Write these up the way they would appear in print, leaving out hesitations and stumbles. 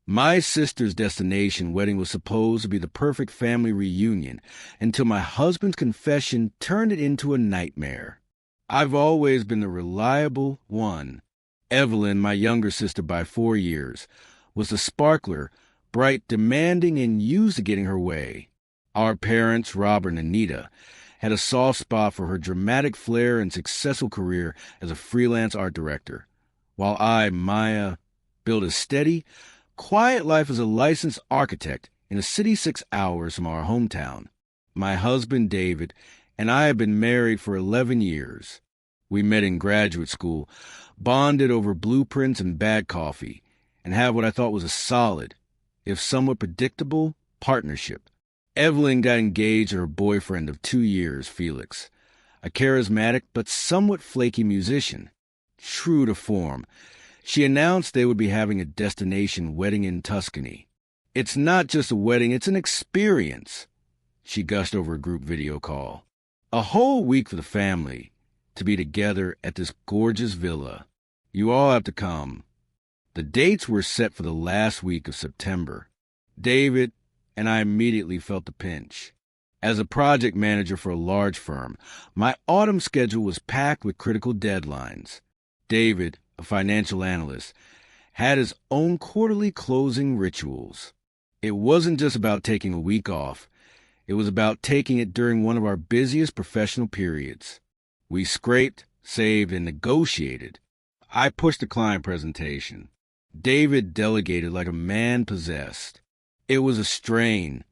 My sister's destination wedding was supposed to be the perfect family reunion until my husband's confession turned it into a nightmare. I've always been the reliable one. Evelyn, my younger sister by 4 years, was the sparkler, bright, demanding, and used to getting her way. Our parents, Robert and Anita, had a soft spot for her dramatic flair and successful career as a freelance art director, while I, Maya, built a steady, quiet life as a licensed architect in a city 6 hours from our hometown. My husband, David, and I have been married for 11 years. We met in graduate school, bonded over blueprints and bad coffee, and have what I thought was a solid, if somewhat predictable, partnership. Evelyn got engaged to her boyfriend of 2 years, Felix, a charismatic but somewhat flaky musician. True to form, she announced they would be having a destination wedding in Tuscany. It's not just a wedding, it's an experience, she gushed over a group video call. A whole week for the family to be together at this gorgeous villa. You all have to come. The dates were set for the last week of September. David and I immediately felt the pinch. As a project manager for a large firm, my autumn schedule was packed with critical deadlines. David, a financial analyst, had his own quarterly closing rituals. It wasn't just about taking a week off. It was about taking it during one of our busiest professional periods. We scraped, saved, and negotiated. I pushed the client presentation. David delegated like a man possessed. It was a strain,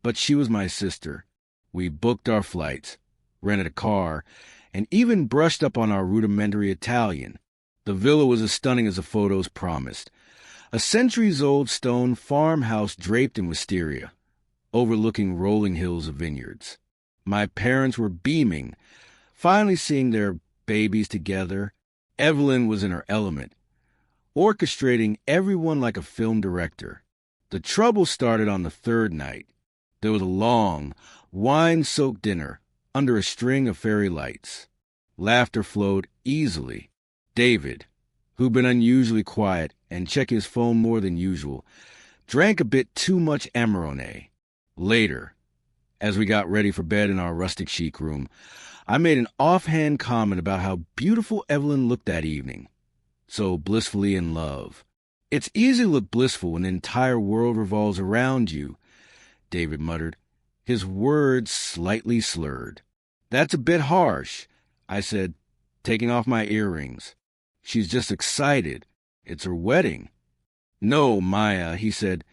but she was my sister. We booked our flights, rented a car, and even brushed up on our rudimentary Italian. The villa was as stunning as the photos promised. A centuries-old stone farmhouse draped in wisteria, overlooking rolling hills of vineyards. My parents were beaming, finally seeing their babies together. Evelyn was in her element, orchestrating everyone like a film director. The trouble started on the third night. There was a long, wine-soaked dinner under a string of fairy lights. Laughter flowed easily. David, who'd been unusually quiet and checked his phone more than usual, drank a bit too much Amarone. Later, as we got ready for bed in our rustic chic room, I made an offhand comment about how beautiful Evelyn looked that evening. So blissfully in love. It's easy to look blissful when the entire world revolves around you, David muttered, his words slightly slurred. That's a bit harsh, I said, taking off my earrings. She's just excited. It's her wedding. No, Maya, he said,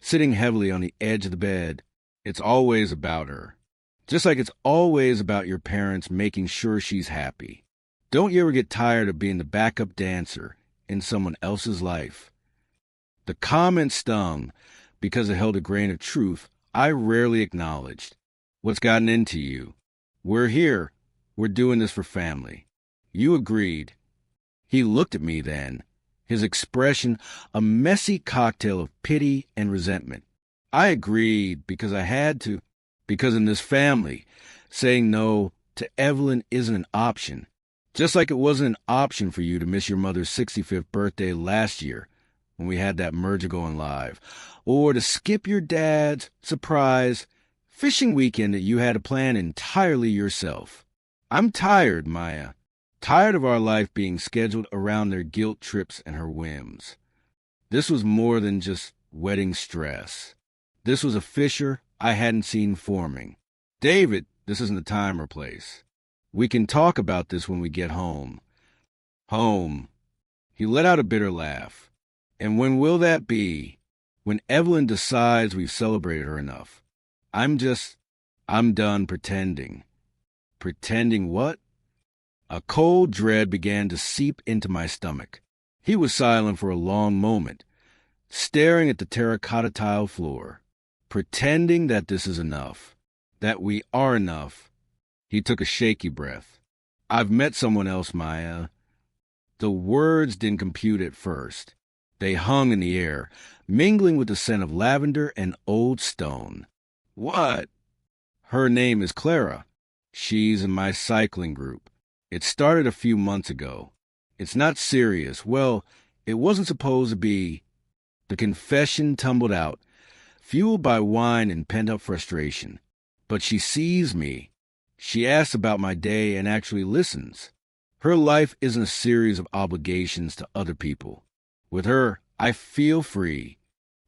sitting heavily on the edge of the bed. It's always about her. Just like it's always about your parents making sure she's happy. Don't you ever get tired of being the backup dancer in someone else's life? The comment stung because it held a grain of truth I rarely acknowledged. What's gotten into you? We're here. We're doing this for family. You agreed. He looked at me then, his expression a messy cocktail of pity and resentment. I agreed because I had to, because in this family, saying no to Evelyn isn't an option. Just like it wasn't an option for you to miss your mother's 65th birthday last year when we had that merger going live, or to skip your dad's surprise fishing weekend that you had to plan entirely yourself. I'm tired, Maya. Tired of our life being scheduled around their guilt trips and her whims. This was more than just wedding stress. This was a fissure I hadn't seen forming. David, this isn't the time or place. We can talk about this when we get home. Home. He let out a bitter laugh. And when will that be? When Evelyn decides we've celebrated her enough. I'm done pretending. Pretending what? A cold dread began to seep into my stomach. He was silent for a long moment, staring at the terracotta tile floor. Pretending that this is enough. That we are enough. He took a shaky breath. I've met someone else, Maya. The words didn't compute at first. They hung in the air, mingling with the scent of lavender and old stone. What? Her name is Clara. She's in my cycling group. It started a few months ago. It's not serious. Well, it wasn't supposed to be. The confession tumbled out, fueled by wine and pent-up frustration. But she sees me. She asks about my day and actually listens. Her life isn't a series of obligations to other people. With her, I feel free.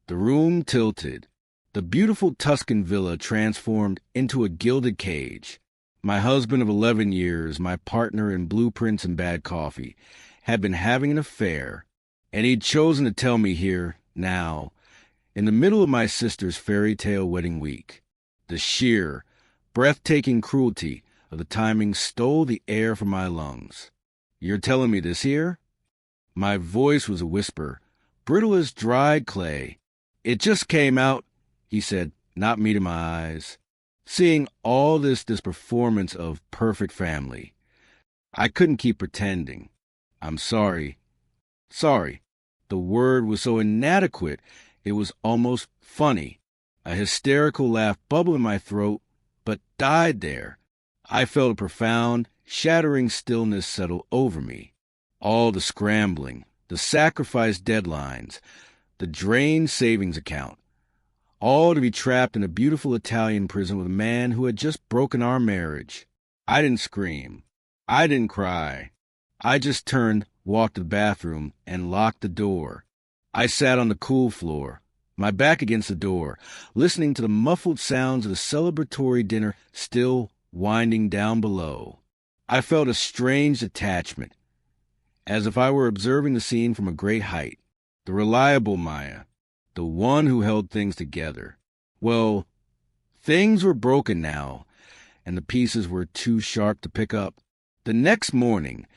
The room tilted. The beautiful Tuscan villa transformed into a gilded cage. My husband of 11 years, my partner in blueprints and bad coffee, had been having an affair, and he'd chosen to tell me here, now, in the middle of my sister's fairy tale wedding week. The sheer, breathtaking cruelty of the timing stole the air from my lungs. "You're telling me this here?" My voice was a whisper, brittle as dried clay. "It just came out," he said, not meeting my eyes. Seeing all this performance of perfect family, I couldn't keep pretending. "I'm sorry." Sorry. The word was so inadequate, it was almost funny. A hysterical laugh bubbled in my throat, but died there. I felt a profound, shattering stillness settle over me. All the scrambling, the sacrificed deadlines, the drained savings account, all to be trapped in a beautiful Italian prison with a man who had just broken our marriage. I didn't scream. I didn't cry. I just turned, walked to the bathroom, and locked the door. I sat on the cool floor, my back against the door, listening to the muffled sounds of the celebratory dinner still winding down below. I felt a strange detachment, as if I were observing the scene from a great height. The reliable Maya, the one who held things together. Well, things were broken now, and the pieces were too sharp to pick up. The next morning,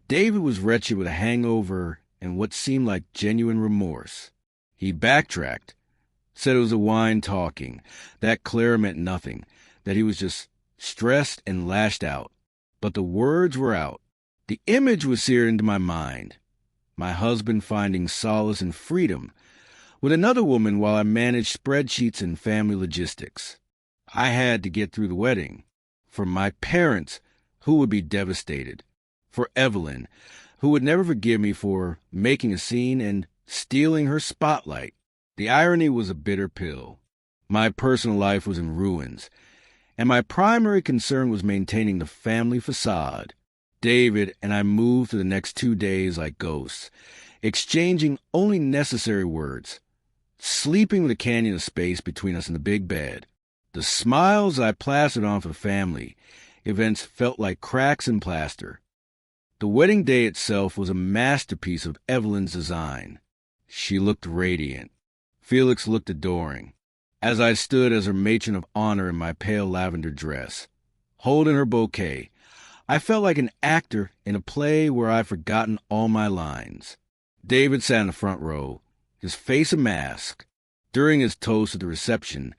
David was wretched with a hangover and what seemed like genuine remorse. He backtracked, said it was the wine talking, that Clara meant nothing, that he was just stressed and lashed out. But the words were out. The image was seared into my mind. My husband finding solace and freedom with another woman while I managed spreadsheets and family logistics. I had to get through the wedding. For my parents, who would be devastated. For Evelyn, who would never forgive me for making a scene and stealing her spotlight. The irony was a bitter pill. My personal life was in ruins, and my primary concern was maintaining the family facade. David and I moved through the next 2 days like ghosts, exchanging only necessary words, sleeping with a canyon of space between us in the big bed. The smiles I plastered on for the family events felt like cracks in plaster. The wedding day itself was a masterpiece of Evelyn's design. She looked radiant. Felix looked adoring. As I stood as her matron of honor in my pale lavender dress, holding her bouquet, I felt like an actor in a play where I'd forgotten all my lines. David sat in the front row, his face a mask. During his toast at the reception,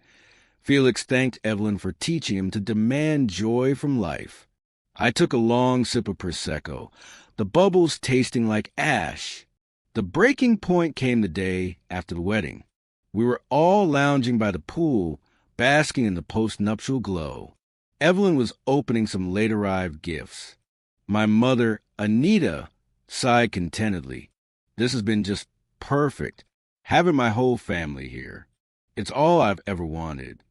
Felix thanked Evelyn for teaching him to demand joy from life. I took a long sip of Prosecco, the bubbles tasting like ash. The breaking point came the day after the wedding. We were all lounging by the pool, basking in the post-nuptial glow. Evelyn was opening some late-arrived gifts. My mother, Anita, sighed contentedly. "This has been just perfect, having my whole family here. It's all I've ever wanted."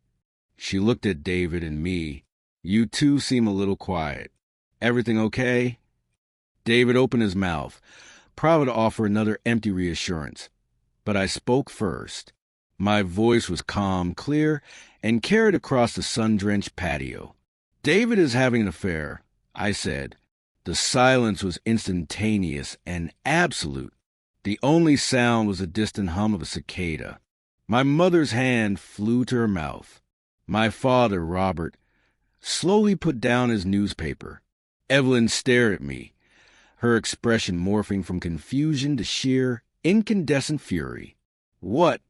She looked at David and me. "You two seem a little quiet. Everything okay?" David opened his mouth, proud to offer another empty reassurance. But I spoke first. My voice was calm, clear, and carried across the sun-drenched patio. "David is having an affair," I said. The silence was instantaneous and absolute. The only sound was the distant hum of a cicada. My mother's hand flew to her mouth. My father, Robert, slowly put down his newspaper. Evelyn stared at me, her expression morphing from confusion to sheer, incandescent fury. "What?"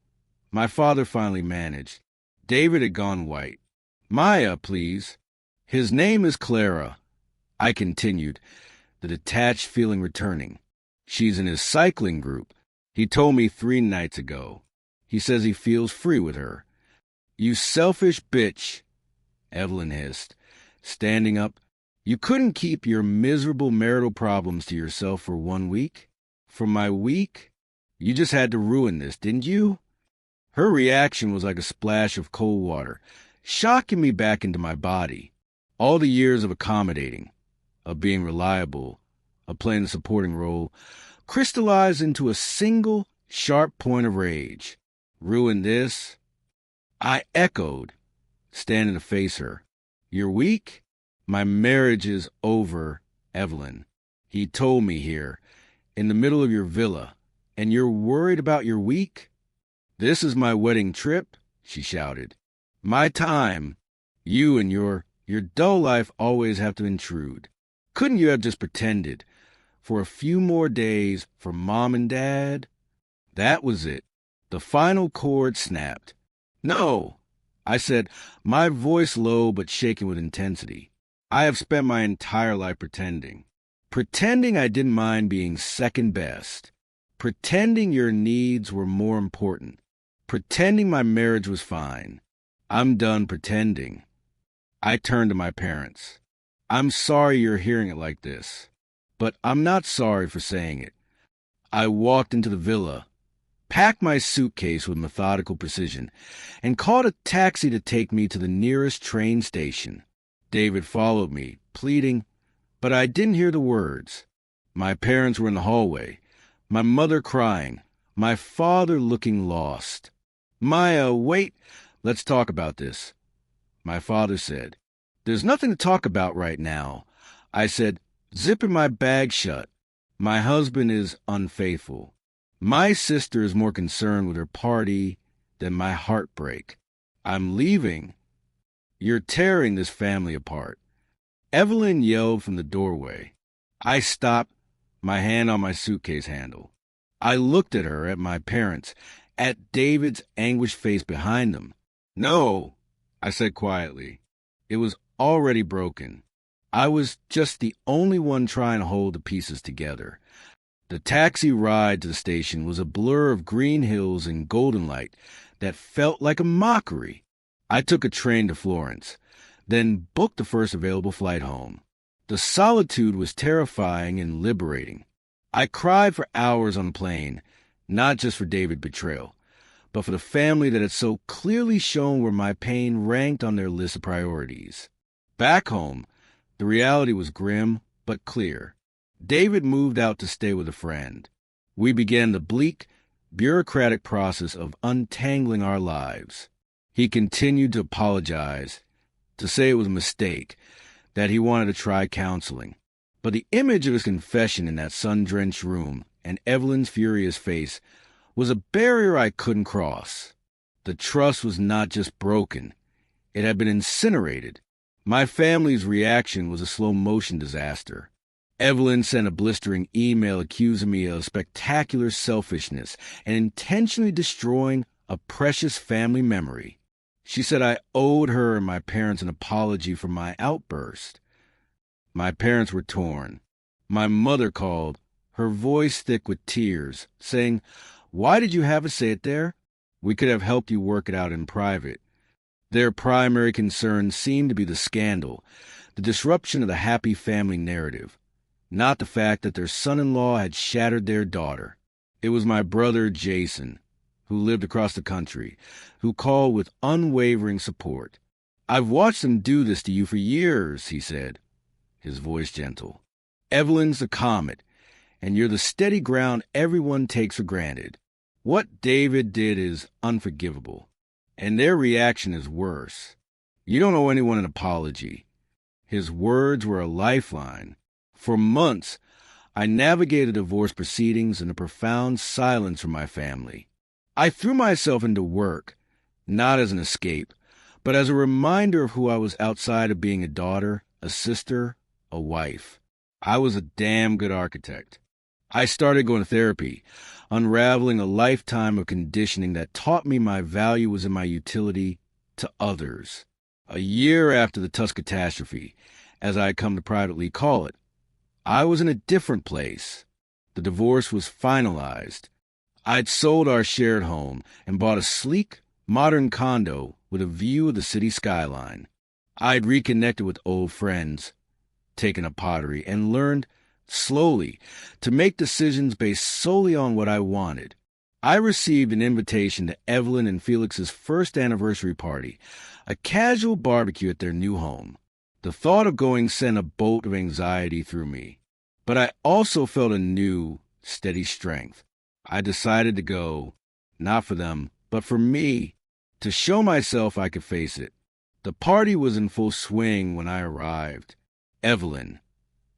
My father finally managed. David had gone white. "Maya, please." "His name is Clara," I continued, the detached feeling returning. "She's in his cycling group. He told me 3 nights ago. He says he feels free with her." "You selfish bitch," Evelyn hissed, standing up. "You couldn't keep your miserable marital problems to yourself for 1 week?" "For my week?" You just had to ruin this, didn't you? Her reaction was like a splash of cold water, shocking me back into my body. All the years of accommodating, of being reliable, of playing the supporting role, crystallized into a single, sharp point of rage. Ruin this? I echoed, standing to face her. You're weak? My marriage is over, Evelyn. He told me here, in the middle of your villa, and you're worried about your week? This is my wedding trip, she shouted. My time. You and your dull life always have to intrude. Couldn't you have just pretended? For a few more days, for Mom and Dad? That was it. The final chord snapped. No, I said, my voice low but shaking with intensity. I have spent my entire life pretending. Pretending I didn't mind being second best. Pretending your needs were more important. Pretending my marriage was fine. I'm done pretending. I turned to my parents. I'm sorry you're hearing it like this, but I'm not sorry for saying it. I walked into the villa, packed my suitcase with methodical precision, and called a taxi to take me to the nearest train station. David followed me, pleading, but I didn't hear the words. My parents were in the hallway, my mother crying, my father looking lost. Maya, wait, let's talk about this, my father said. There's nothing to talk about right now. I said, zipping my bag shut. My husband is unfaithful. My sister is more concerned with her party than my heartbreak. I'm leaving. You're tearing this family apart. Evelyn yelled from the doorway. I stopped, my hand on my suitcase handle. I looked at her, at my parents, at David's anguished face behind them. No, I said quietly. It was already broken. I was just the only one trying to hold the pieces together. The taxi ride to the station was a blur of green hills and golden light that felt like a mockery. I took a train to Florence, then booked the first available flight home. The solitude was terrifying and liberating. I cried for hours on the plane, not just for David's betrayal, but for the family that had so clearly shown where my pain ranked on their list of priorities. Back home, the reality was grim but clear. David moved out to stay with a friend. We began the bleak, bureaucratic process of untangling our lives. He continued to apologize, to say it was a mistake, that he wanted to try counseling. But the image of his confession in that sun-drenched room and Evelyn's furious face was a barrier I couldn't cross. The trust was not just broken. It had been incinerated. My family's reaction was a slow-motion disaster. Evelyn sent a blistering email accusing me of spectacular selfishness and intentionally destroying a precious family memory. She said I owed her and my parents an apology for my outburst. My parents were torn. My mother called, her voice thick with tears, saying, "Why did you have us say it there? We could have helped you work it out in private." Their primary concern seemed to be the scandal, the disruption of the happy family narrative, not the fact that their son-in-law had shattered their daughter. It was my brother Jason, who lived across the country, who called with unwavering support. "I've watched them do this to you for years," he said, his voice gentle. "Evelyn's the comet, and you're the steady ground everyone takes for granted. What David did is unforgivable, and their reaction is worse. You don't owe anyone an apology." His words were a lifeline. For months, I navigated divorce proceedings in a profound silence from my family. I threw myself into work, not as an escape, but as a reminder of who I was outside of being a daughter, a sister, a wife. I was a damn good architect. I started going to therapy, unraveling a lifetime of conditioning that taught me my value was in my utility to others. A year after the Tuscany catastrophe, as I had come to privately call it, I was in a different place. The divorce was finalized. I'd sold our shared home and bought a sleek, modern condo with a view of the city skyline. I'd reconnected with old friends, taken up pottery, and learned, slowly, to make decisions based solely on what I wanted, I received an invitation to Evelyn and Felix's first anniversary party, a casual barbecue at their new home. The thought of going sent a bolt of anxiety through me, but I also felt a new, steady strength. I decided to go, not for them, but for me, to show myself I could face it. The party was in full swing when I arrived. Evelyn,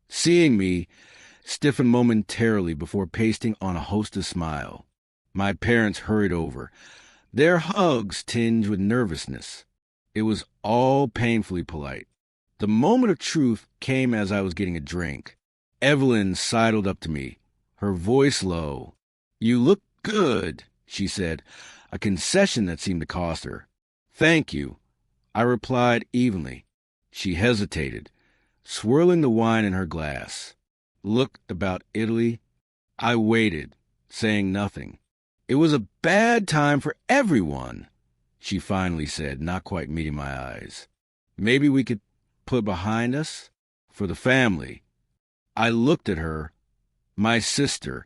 seeing me, stiffened momentarily before pasting on a hostess smile. My parents hurried over, their hugs tinged with nervousness. It was all painfully polite. The moment of truth came as I was getting a drink. Evelyn sidled up to me, her voice low. "You look good," she said, a concession that seemed to cost her. "Thank you," I replied evenly. She hesitated, swirling the wine in her glass. Looked about Italy. I waited, saying nothing. "It was a bad time for everyone," she finally said, not quite meeting my eyes. "Maybe we could put behind us? For the family." I looked at her, my sister,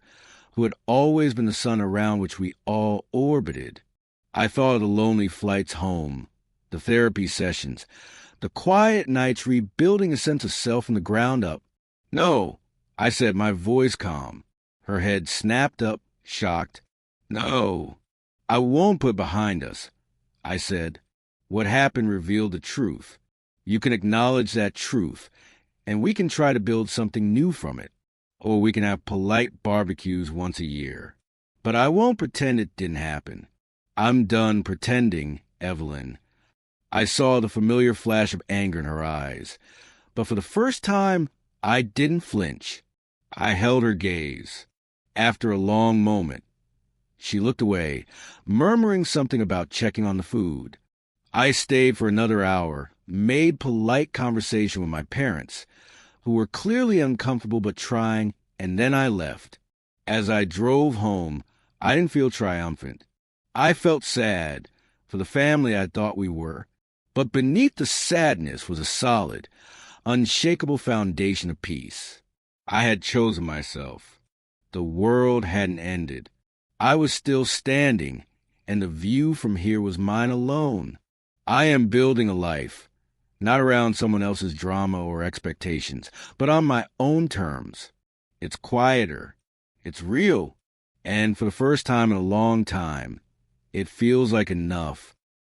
who had always been the sun around which we all orbited. I thought of the lonely flights home, the therapy sessions, the quiet nights rebuilding a sense of self from the ground up. "No," I said, my voice calm. Her head snapped up, shocked. "No, I won't put behind us," I said. "What happened revealed the truth. You can acknowledge that truth, and we can try to build something new from it. Or we can have polite barbecues once a year. But I won't pretend it didn't happen. I'm done pretending, Evelyn." I saw the familiar flash of anger in her eyes, but for the first time, I didn't flinch. I held her gaze. After a long moment, she looked away, murmuring something about checking on the food. I stayed for another hour, made polite conversation with my parents, who were clearly uncomfortable but trying, and then I left. As I drove home, I didn't feel triumphant. I felt sad for the family I thought we were, but beneath the sadness was a solid, unshakable foundation of peace. I had chosen myself. The world hadn't ended. I was still standing, and the view from here was mine alone. I am building a life, not around someone else's drama or expectations, but on my own terms. It's quieter. It's real. And for the first time in a long time, it feels like enough.